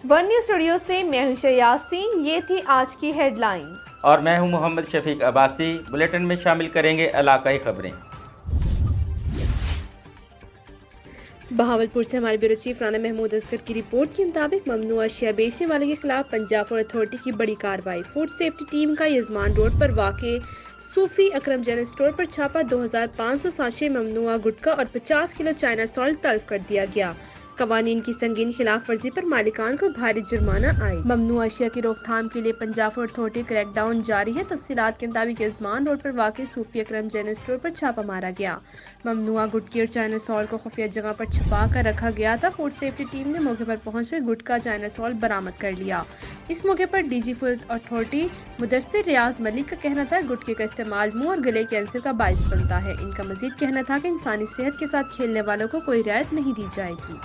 One news studio से मैं हूं यासीन। ये थी आज की हेडलाइंस और मैं हूं मोहम्मद शफीक अब्बासी। बुलेटिन में शामिल करेंगे इलाकाई खबरें। बहावलपुर से हमारे ब्यूरो चीफ राना महमूद असगर की रिपोर्ट के मुताबिक ममनू अशिया बेचने वाले के खिलाफ पंजाब फूड अथॉरिटी की बड़ी कार्रवाई। फूड सेफ्टी टीम का यजमान रोड पर वाक़ सूफी अकरम जनरल स्टोर पर छापा। 2500 साशे ममनुआ गुटखा और 50 किलो चाइना सॉल्ट तल्फ कर दिया गया। कवानीन की संगीन खिलाफ वर्जी पर मालिकान को भारी जुर्माना आई। ममनू अशिया की रोकथाम के लिए पंजाब फूड अथॉरिटी क्रैकडाउन जारी है। तफसीलात के मुताबिक यजमान रोड पर वाक़ सूफी अकरम जनरल स्टोर पर छापा मारा गया। ममनुआ गुटकी और चाइना सॉल्ट को खुफिया जगह पर छुपा कर रखा गया था। फूड सेफ्टी टीम ने मौके पर पहुंचकर गुटका चाइना सॉल्ट बरामद कर लिया। इस मौके पर डीजी फूड अथॉरिटी मुदस्सिर रियाज मलिक का कहना था गुटके का इस्तेमाल मुंह और गले कैंसर का बाइस बनता है। इनका मजीद कहना था कि इंसानी सेहत के साथ खेलने वालों को कोई रियायत नहीं दी जाएगी।